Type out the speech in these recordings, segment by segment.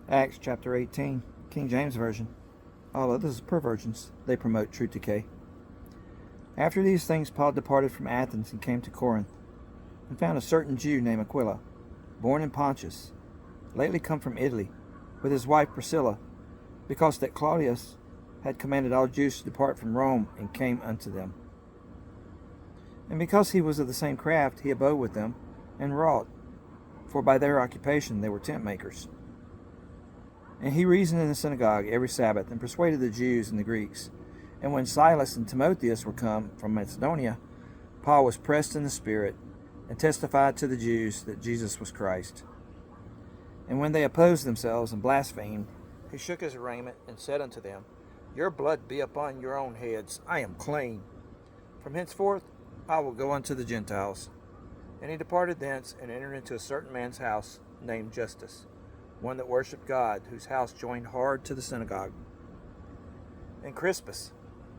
Acts chapter 18, King James Version. All others are perversions. They promote true decay. After these things Paul departed from Athens and came to Corinth, and found a certain Jew named Aquila, born in Pontus, lately come from Italy, with his wife Priscilla, because that Claudius had commanded all Jews to depart from Rome, and came unto them. And because he was of the same craft, he abode with them, and wrought, for by their occupation they were tent makers. And he reasoned in the synagogue every Sabbath, and persuaded the Jews and the Greeks. And when Silas and Timotheus were come from Macedonia, Paul was pressed in the Spirit, and testified to the Jews that Jesus was Christ. And when they opposed themselves and blasphemed, he shook his raiment, and said unto them, Your blood be upon your own heads. I am clean. From henceforth I will go unto the Gentiles. And he departed thence, and entered into a certain man's house, named Justus, one that worshipped God, whose house joined hard to the synagogue. And Crispus,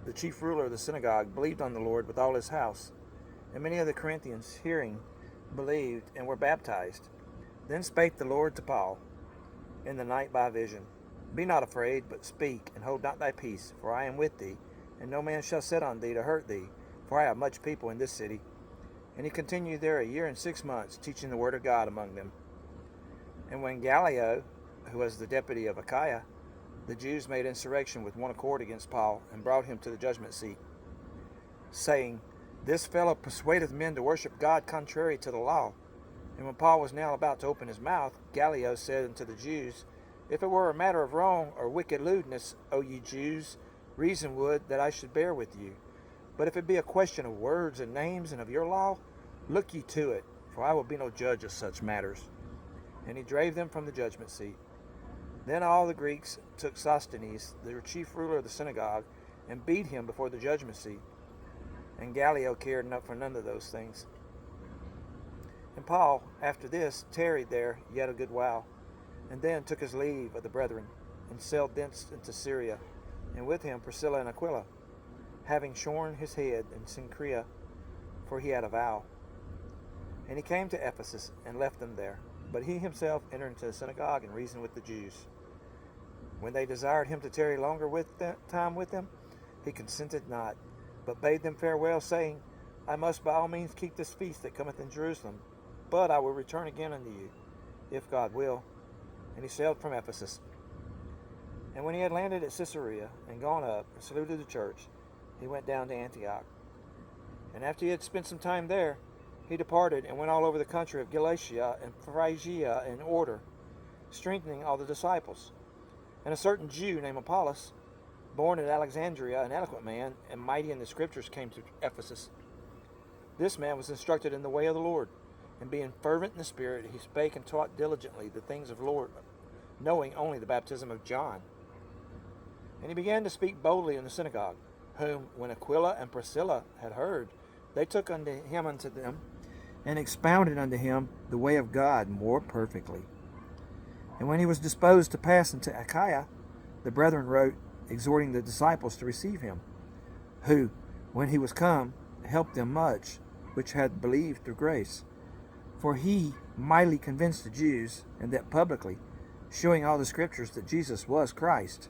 the chief ruler of the synagogue, believed on the Lord with all his house. And many of the Corinthians, hearing, believed, and were baptized. Then spake the Lord to Paul in the night by vision, Be not afraid, but speak, and hold not thy peace, for I am with thee, and no man shall set on thee to hurt thee, for I have much people in this city. And he continued there 1 year and 6 months, teaching the word of God among them. And when Gallio, who was the deputy of Achaia, the Jews made insurrection with one accord against Paul, and brought him to the judgment seat, saying, This fellow persuadeth men to worship God contrary to the law. And when Paul was now about to open his mouth, Gallio said unto the Jews, If it were a matter of wrong or wicked lewdness, O ye Jews, reason would that I should bear with you. But if it be a question of words and names and of your law, look ye to it, for I will be no judge of such matters. And he drave them from the judgment seat. Then all the Greeks took Sosthenes, the chief ruler of the synagogue, and beat him before the judgment seat. And Gallio cared not for none of those things. And Paul, after this, tarried there yet a good while, and then took his leave of the brethren, and sailed thence into Syria, and with him Priscilla and Aquila, having shorn his head in Cenchrea, for he had a vow. And he came to Ephesus, and left them there. But he himself entered into the synagogue, and reasoned with the Jews. When they desired him to tarry longer time with them, he consented not, but bade them farewell, saying, I must by all means keep this feast that cometh in Jerusalem, but I will return again unto you, if God will. And he sailed from Ephesus. And when he had landed at Caesarea, and gone up, and saluted the church, he went down to Antioch. And after he had spent some time there, he departed, and went all over the country of Galatia and Phrygia in order, strengthening all the disciples. And a certain Jew named Apollos, born at Alexandria, an eloquent man, and mighty in the Scriptures, came to Ephesus. This man was instructed in the way of the Lord, and being fervent in the Spirit, he spake and taught diligently the things of the Lord, knowing only the baptism of John. And he began to speak boldly in the synagogue, whom, when Aquila and Priscilla had heard, they took unto them, and expounded unto him the way of God more perfectly. And when he was disposed to pass into Achaia, the brethren wrote, exhorting the disciples to receive him, who, when he was come, helped them much, which had believed through grace. For he mightily convinced the Jews, and that publicly, showing all the Scriptures that Jesus was Christ.